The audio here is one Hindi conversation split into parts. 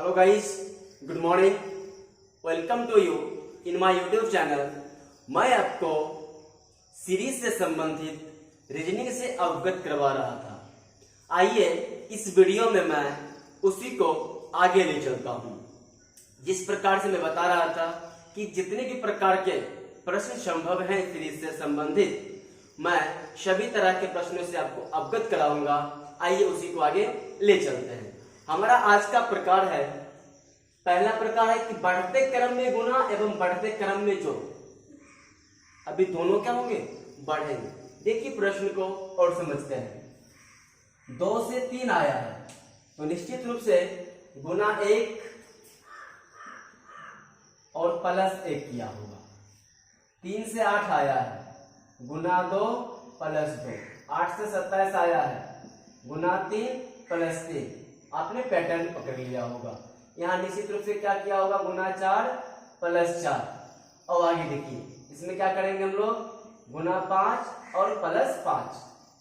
Hello guys, good morning. Welcome to you in my YouTube channel. मैं आपको सीरीज से संबंधित रीजनिंग से अवगत करवा रहा था। आइए इस वीडियो में मैं उसी को आगे ले चलता हूँ। जिस प्रकार से मैं बता रहा था कि जितने भी प्रकार के प्रश्न संभव हैं सीरीज से संबंधित, मैं सभी तरह के प्रश्नों से आपको अवगत कराऊंगा। आइए उसी को आगे ले चलते हैं। हमारा आज का प्रकार है, पहला प्रकार है कि बढ़ते क्रम में गुना एवं बढ़ते क्रम में जोड़। अभी दोनों क्या होंगे? बढ़ेंगे। देखिए प्रश्न को और समझते हैं। 2 से 3 आया है तो निश्चित रूप से गुना 1 और प्लस 1 किया होगा। 3 से 8 आया है, गुना 2 प्लस 2। 8 से 27 आया है, गुना 3 प्लस 3। आपने पैटर्न पकड़ लिया होगा। यहाँ निश्चित रूप से क्या किया होगा? गुना 4 प्लस 4। और आगे देखिए इसमें क्या करेंगे हम लोग? गुना 5 और प्लस 5।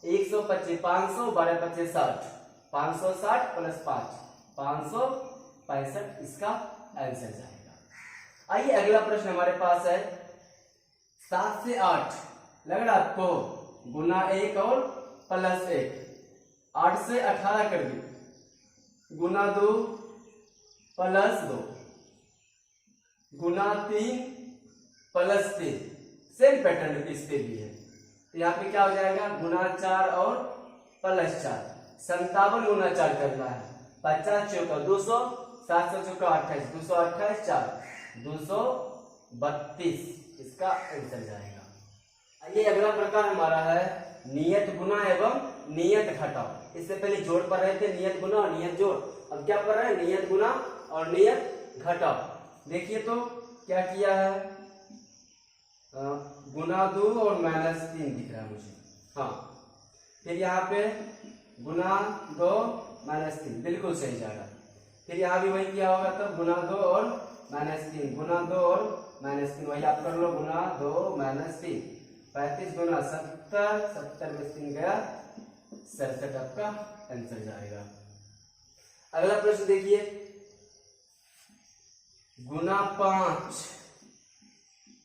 125, 500, 12 25 60, 560 प्लस 5 565 इसका आंसर जाएगा। आइए अगला प्रश्न हमारे पास है 7 से 8 लग रहा आपको? गुना 1 और प्लस 1। 8 से 18 कर दी, गुना 2 प्लस 2, गुना 3 प्लस 3। सेम पैटर्न इस पे भी है। तो यहाँ पे क्या हो जाएगा? गुना 4 और प्लस 4। 57 गुना 4 करना है। 50 चौका 200, 700 चौका 28, 228 4 232 इसका आंसर जाएगा। आइए अगला प्रकार हमारा है नियत गुना एवं नियत घटाव। इससे पहले जोड़ पढ़ रहे थे, नियत गुना और नियत जोड़। अब क्या पढ़ रहे हैं? नियत गुना और नियत घटाव। देखिए तो क्या किया है? गुना 2 और माइनस 3 दिख रहा है मुझे। हाँ, फिर यहाँ पे गुना 2 माइनस 3 बिल्कुल सही जाएगा। फिर यहाँ भी वही किया होगा, तब गुना 2 और माइनस 3, गुना 2 और माइनस 3 वही आप कर लो। गुना 2 माइनस 3 35 गुना 70, 70 में 3 गया 67 आपका आंसर जाएगा। अगला प्रश्न देखिए, गुना 5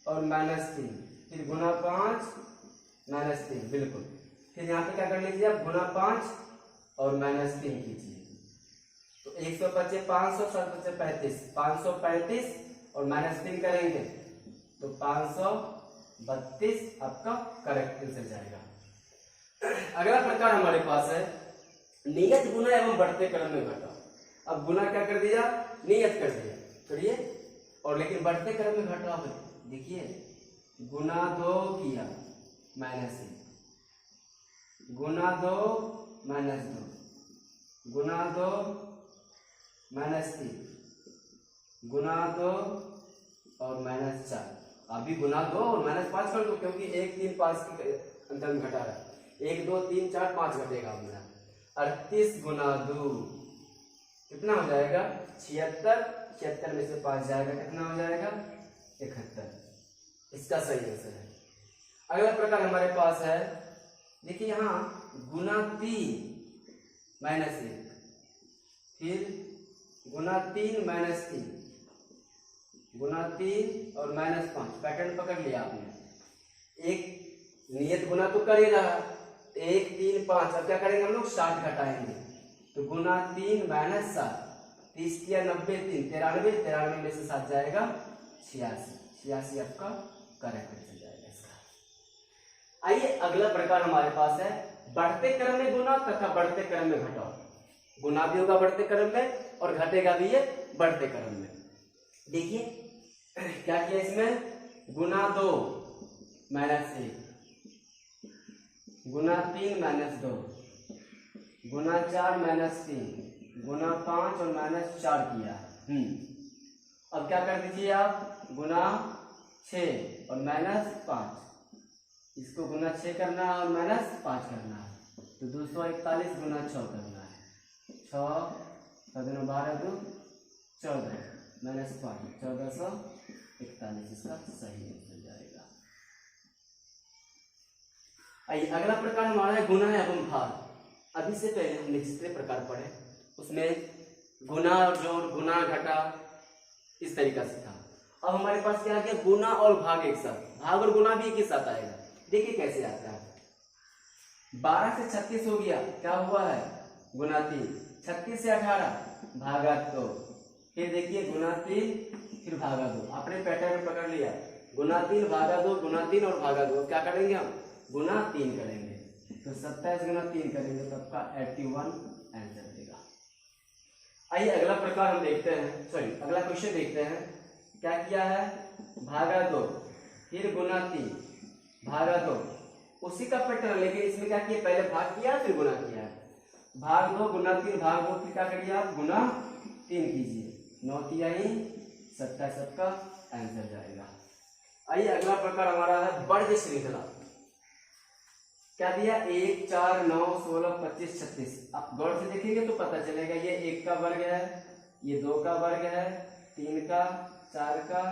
और माइनस 3, फिर गुना 5 माइनस 3 बिल्कुल। फिर यहाँ पे क्या कर लीजिए आप? गुना 5 और माइनस 3 कीजिए। तो 125, 500, 7 35, 535 और माइनस 3 करेंगे तो 532 आपका करेक्ट आंसर जाएगा। अगला प्रकार हमारे पास है नियत गुना एवं बढ़ते क्रम में घटाव। अब गुना क्या कर दिया? नियत कर दिया, करिए। और लेकिन बढ़ते क्रम में घटाव है। देखिए गुना 2 किया माइनस 1, गुना 2 माइनस 2, गुना 2 माइनस 3, गुना 2 और माइनस 4। अभी गुना 2 और माइनस 5 कर दो, क्योंकि 1 3 5 के अंतर में घटा रहा है। 1 2 3 4 5 घटेगा मेरा। 38 गुना 2 कितना हो जाएगा? 76। 76 में से 5 जाएगा, कितना हो जाएगा? 71 इसका सही आंसर है। अगला प्रकार हमारे पास है, देखिए यहाँ गुना 3 माइनस 1, फिर गुना 3 माइनस 3, गुना 3 और माइनस 5। पैटर्न पकड़ लिया आपने। एक नियत गुना तो कर ही रहा, 1 3 5। अब क्या करेंगे हम लोग? 60 घटाएंगे तो गुना 3 माइनस 7, 30 किया 90, 3 93, 93 में से 7 जाएगा 86। 86 आपका करेक्ट आंसर जाएगा इसका। आइए अगला प्रकार हमारे पास है बढ़ते क्रम में गुना तथा बढ़ते क्रम में घटाव। गुना भी होगा बढ़ते क्रम में और घटेगा भी ये बढ़ते क्रम में। देखिए क्या किया इसमें? गुना 2 माइनस 1, गुना 3 माइनस 2, गुना 4 माइनस 3, गुना 5 और माइनस 4 किया। अब क्या कर दीजिए आप? गुना 6 और माइनस 5। इसको गुना 6 करना है और माइनस 5 करना है तो 241 गुना 6 करना है। 6 7 12 2 14 माइनस 5 1441 इसका सही आंसर जाएगा। आइए अगला प्रकार हमारा है गुना एवं भाग। अभी से पहले हमने जितने प्रकार पढ़े उसमें गुना और जोड़, गुना घटा, इस तरीका से था। अब हमारे पास क्या आ गया, गुना और भाग एक साथ, भाग और गुना भी एक ही साथ आएगा। देखिए कैसे आता है, 12 से 36 हो गया, क्या हुआ है, गुना 3, 36 से 18 भागा 2, फिर देखिए गुना 3 फिर भागा 2, आपने पैटर्न पकड़ लिया, गुना 3 भागा 2, गुना 3 और भागा 2, क्या करेंगे हम, गुना 3 करेंगे, तो 27 गुना 3 करेंगे तो आपका 81 आंसर देगा। आइए अगला प्रकार हम देखते हैं, सॉरी अगला क्वेश्चन देखते हैं। क्या किया है, भागा 2 फिर गुना 3 भागा 2, उसी का पैटर्न, लेकिन इसमें क्या किया, पहले भाग किया फिर गुना किया है, भाग 2 गुना 3 भाग 2, फिर क्या करिए आप, गुना 3 कीजिए, 9 3 27 आपका आंसर जाएगा। आइए अगला प्रकार हमारा है वर्ग श्रृंखला। क्या दिया, 1 4 9 16 25 36, आप गौर से देखेंगे तो पता चलेगा, ये 1 का वर्ग है, ये 2 का वर्ग है, 3 का, 4 का,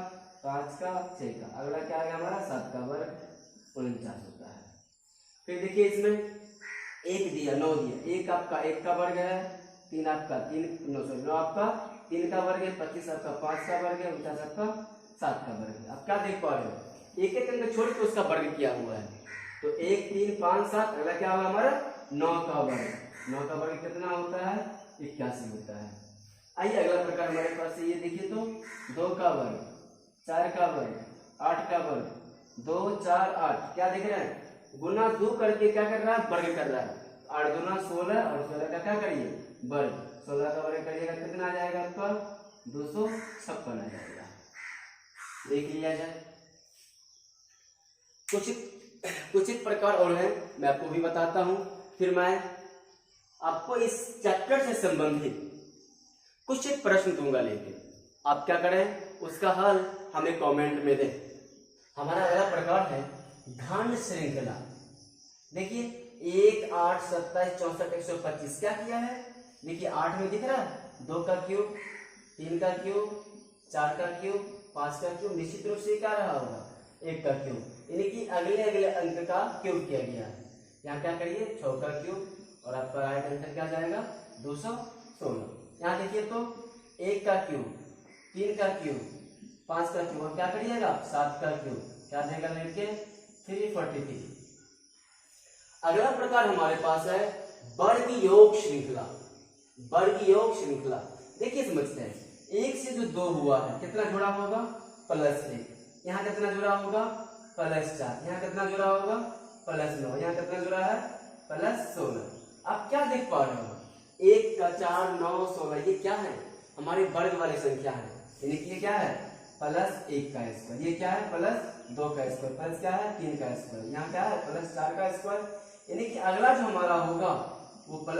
5 का, 6 का, अगला क्या आएगा हमारा 7 का वर्ग, 49 होता है। फिर देखिए इसमें 1 दिया, 9 दिया, 1 आपका 1 का वर्ग है, 3 आपका 9 आपका 3 का वर्ग है, 25 आपका 5 का वर्ग है, 49 आपका 7 का वर्ग है। आप क्या देख पा रहे हो, एक एक अंक छोड़ के उसका वर्ग किया हुआ है, तो 1 3 5 7, अगला क्या होगा हमारा 9 का वर्ग, 9 का वर्ग कितना होता है, 81 होता है। आइए अगला प्रकार हमारे पास ये देखिए, तो 2 का वर्ग, 4 का वर्ग, 8 का वर्ग, 2 4 8, क्या देख रहे हैं, गुना 2 करके क्या कर रहा है, वर्ग कर रहा है, 8 दूना 16 और 16 का क्या करिए वर्ग, 16 का वर्ग करिएगा कितना आ जाएगा आपका 256 आ जाएगा। देख लिया जाए, कुछ एक प्रकार और है, मैं आपको भी बताता हूं, फिर मैं आपको इस चैप्टर से संबंधित कुछ एक प्रश्न दूंगा, लेकिन आप क्या करें, उसका हल हमें कमेंट में दें। हमारा अगला प्रकार है घन श्रृंखला। देखिए 1 8 27 64 125, क्या किया है, देखिए 8 में दिख रहा है 2 का क्यूब, 3 का क्यूब, 4 का क्यूब, 5 का क्यूब, निश्चित रूप से क्या रहा होगा 1 का क्यूब, यानी कि अगले अगले अंक का क्यूब किया गया है। यहाँ क्या करिए 6 का क्यूब और आपका राइट आंसर क्या जाएगा 216। यहाँ देखिए तो 1 का क्यूब, 3 का क्यूब, 5 का क्यूब और क्या करिएगा 7 का क्यूब, क्या देगा लेके 343। अगला प्रकार हमारे पास है वर्ग योग श्रृंखला। वर्ग योग श्रृंखला देखिए समझते हैं, 1 से जो 2 हुआ है कितना जुड़ा होगा +1, यहाँ कितना जुड़ा होगा +4, यहाँ कितना जुड़ा होगा +9, यहाँ कितना जुड़ा है +16। आप क्या देख पा रहे हो, 1 का 4 9 16, ये क्या है हमारे वर्ग वाली संख्या है, यानी कि ये क्या है +1 का स्क्वायर, ये क्या है +2 का स्क्वायर, प्लस क्या है 3 का स्क्वायर, यहाँ क्या है +4 का स्क्वायर, यानी कि अगला जो हमारा होगा वो +5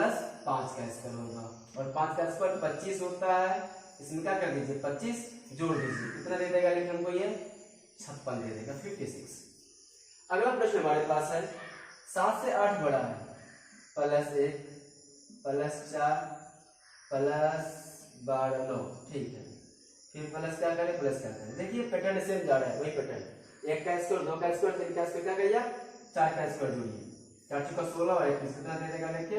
का स्क्वायर होगा, और 5 का स्क्वायर 25 होता है, इसमें क्या कर दीजिए 25 जोड़ दीजिए, कितना दे देगा लेकिन हमको ये 56 दे देगा 56। अगला प्रश्न हमारे पास है 7 से 8 बड़ा है, +1 +4 +12 9, ठीक है, फिर प्लस क्या करें देखिए पैटर्न सेम जा रहा है, वही पैटर्न 1 का स्क्वायर 2 का स्क्वायर 3 का स्क्वायर क्या करिए 4 का स्क्वायर जोड़िए, 4 चुका 16 और 21 कितना दे देगा लेके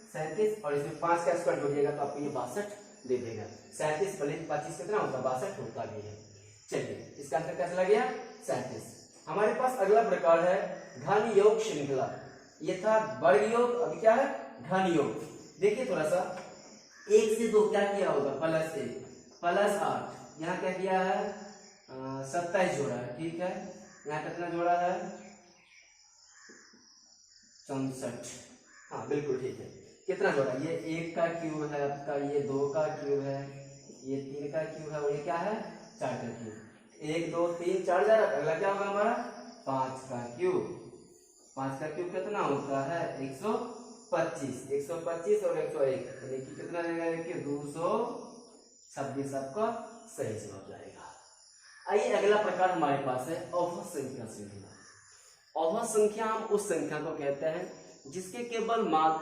37, और इसमें 5 का स्क्वायर जोड़िएगा तो आपको ये 62 दे देगा। 37 + 25 कितना होता है 62 होता है। चलिए इसका आंसर क्या चला गया 37। हमारे पास अगला प्रकार है घन योग श्रृंखला। ये था वर्ग योग, अभी क्या है घन योग। देखिए थोड़ा सा 1 से 2 क्या किया होगा +1 +8, यहाँ क्या किया है 27 जोड़ा है, ठीक है, यहाँ कितना जोड़ा है 64, हाँ बिल्कुल ठीक है, कितना जोड़ा, ये 1 का क्यूब है आपका, ये 2 का क्यूब है, ये 3 का क्यूब है, और ये क्या है 4 का क्यूब, 1 2 3 4 जा रहा है, अगला क्या होगा हमारा 5 का क्यूब, 5 का क्यूब कितना होता है 125, 125 और 101, यानी कि कितना देगा देखिए 226 आपका सही जवाब जाएगा। आइए अगला प्रकार हमारे पास है अवभव संख्या श्रृंखला। अवभव संख्या हम उस संख्या को कहते हैं जिसके केवल मात्र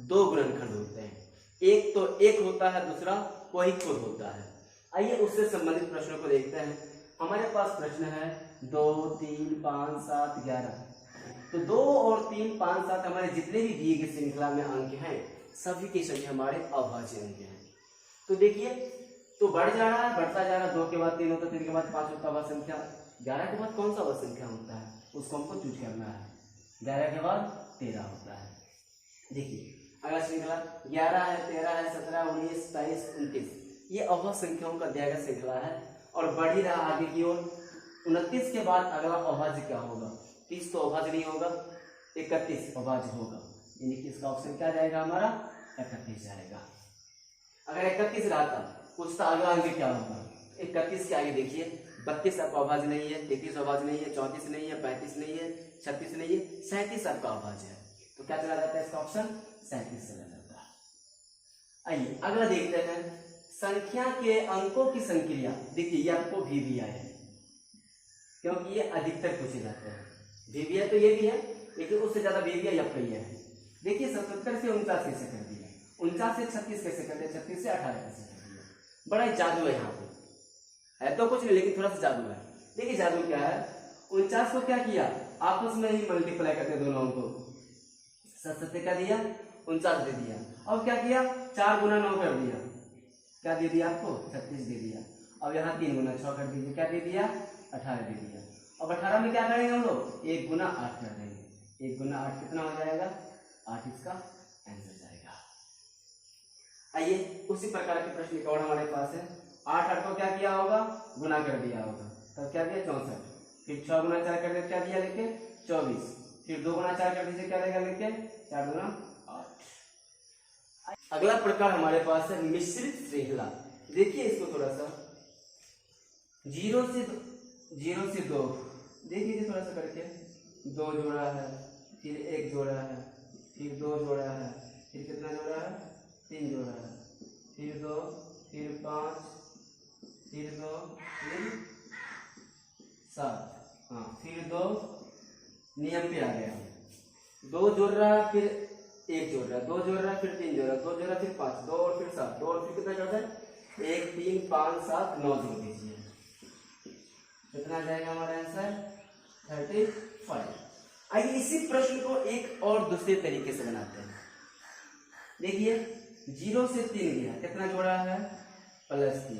2 गुणनखंड होते हैं, एक तो 1 होता है, दूसरा कोई खुद होता है। आइए उससे संबंधित प्रश्नों को देखते हैं। हमारे पास प्रश्न है 2 3 5 7 11, तो 2 और 3 5 7 हमारे जितने भी दिए गए श्रृंखला में अंक हैं सभी के सभी हमारे अभाज्य अंक हैं। तो देखिए, तो बढ़ जा रहा है, बढ़ता जा रहा है, 2 के बाद 3 होता है, 3 के बाद 5 होता है, अवध संख्या 11 के बाद कौन सा अवध संख्या होता है, उसको हमको चूज करना है। 11 के बाद 13 होता है। देखिए अगला श्रृंखला 11 है, 13 है, 17, 19, 27, 29, ये अवध संख्याओं का दिया गया श्रृंखला है और बढ़ ही रहा आगे की ओर। 29 के बाद अगला अभाज्य क्या होगा, 30 तो अभाज्य नहीं होगा, 31 अभाज्य होगा, यानी कि इसका ऑप्शन क्या जाएगा हमारा 31 जाएगा। अगर 31 रहता पूछता अगला अंक क्या होगा, 31 के आगे देखिए 32 आपका अभाज्य नहीं है, 33 अभाज्य नहीं है, 34 नहीं है, 35 नहीं है, 36 नहीं है, 37 आपका अभाज्य है। तो क्या चला जाता है इसका ऑप्शन 37 चला जाता है। आइए अगला देखते हैं, संख्या के अंकों की संक्रिया। देखिए ये आपको VBI है क्योंकि ये अधिकतर पूछे जाते हैं। VBI तो ये भी है लेकिन उससे ज्यादा VBI आपका ये है। देखिए 77 से 49 कैसे कर दिया, 49 से 36 कैसे कर दिया, 36 से 18 कैसे कर दिया, बड़ा ही जादू है यहाँ पे, है तो कुछ नहीं लेकिन थोड़ा सा जादू है। देखिए जादू क्या है, 49 को क्या किया आपस में ही मल्टीप्लाई करते दोनों को, 77 का दिया 49 दे दिया, अब क्या किया 4 गुना 9 कर दिया, क्या दे दिया आपको 36 दे दिया। अब यहाँ 3 गुना 6 कर दीजिए, क्या दे दिया 18 दे दिया। अब 18 में क्या करेंगे हम लोग 1 गुना 8 कर देंगे, 1 गुना 8 कितना हो जाएगा 8, इसका आंसर जाएगा। आइए उसी प्रकार के प्रश्न और हमारे पास है। 8 को क्या किया होगा गुना कर दिया होगा, तब क्या दिया 64, फिर 6 गुना 4 कर दिया, क्या दिया लेके 24, फिर 2 गुना 4 कर दीजिए, क्या रहेगा लेके 4 गुना 8। अगला प्रकार हमारे पास है मिश्रित श्रृंखला। देखिए इसको थोड़ा सा 0 से 2 देखिए थोड़ा सा करके, 2 जोड़ा है, फिर 1 जोड़ा है, फिर 2 जोड़ा है, फिर कितना जोड़ा है 3 जोड़ा है, फिर 2, फिर 5, फिर 2, फिर 7, हाँ फिर 2 नियम पे आ गया, 2 जोड़ रहा है, फिर 1 जोड़ रहा है, 2 जोड़ रहा है, फिर 3 जोड़ रहा है, 2 जोड़ रहा है, फिर 5, 2 और फिर 7, 2 और फिर कितना जोड़ा है 1, 3, 5, 7, 9 जोड़ दीजिए, कितना जाएगा हमारा आंसर 35। आइए इसी प्रश्न को एक और दूसरे तरीके से बनाते हैं। देखिए 0 से 3 गया, कितना जोड़ा है +3,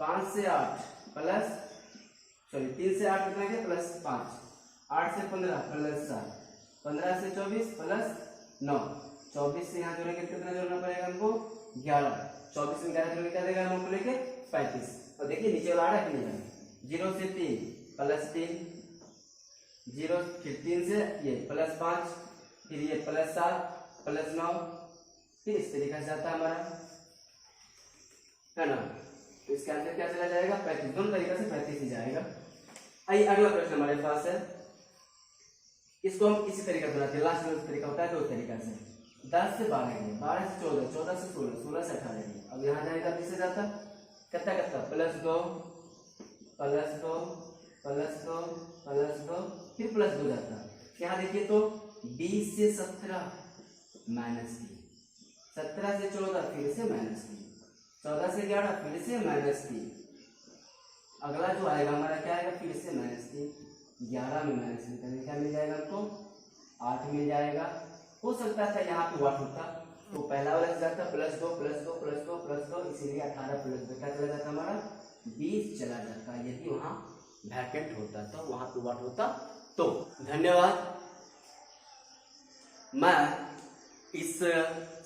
5 से 8 प्लस 3 से 8 कितना गया +5, 8 से 15 +7, 15 से 24 +9, 24 से यहाँ जोड़ेंगे कितना जोड़ना पड़ेगा हमको 11, 24 में 11 जोड़ेंगे क्या देगा हमको लेके 35। और देखिए नीचे वाला आ रहा है कि नहीं, 0 से 3 +3, 0 फिर 3 से ये +5, फिर ये +7 +9, फिर इस तरीके से जाता है हमारा, है ना। तो इसका आंसर क्या चला जाएगा 35, दोनों तरीके से 35 ही जाएगा। आइए अगला प्रश्न हमारे पास है, इसको हम इसी तरीके से बनाते हैं, लास्ट में तरीका होता है तो उस तरीका से 10 से 12 गया, 12 से 14, 14 से 16, 16 से 18 गया। अब यहाँ जाएगा किससे जाता कितना +2 +2 +2 फिर +2 जाता। यहाँ देखिए तो 20 से 17 -3, 17 से 14 फिर से -3, 14 से 11 फिर से -3, अगला जो आएगा हमारा क्या आएगा फिर से -3, 11 में -3 करेंगे क्या मिल जाएगा हमको 8 मिल जाएगा। हो सकता था यहाँ पे व्हाट होता तो पहला वाला जाता +2 +2 +2 +2, इसीलिए 18 +2 क्या चला जाता हमारा 20 चला जाता, यदि वहाँ वैकेंट होता तो वहां पे व्हाट होता तो। धन्यवाद। मैं इस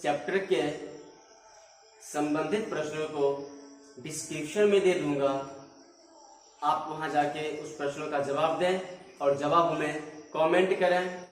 चैप्टर के संबंधित प्रश्नों को डिस्क्रिप्शन में दे दूंगा, आप वहां जाके उस प्रश्नों का जवाब दें और जवाब हमें कमेंट करें।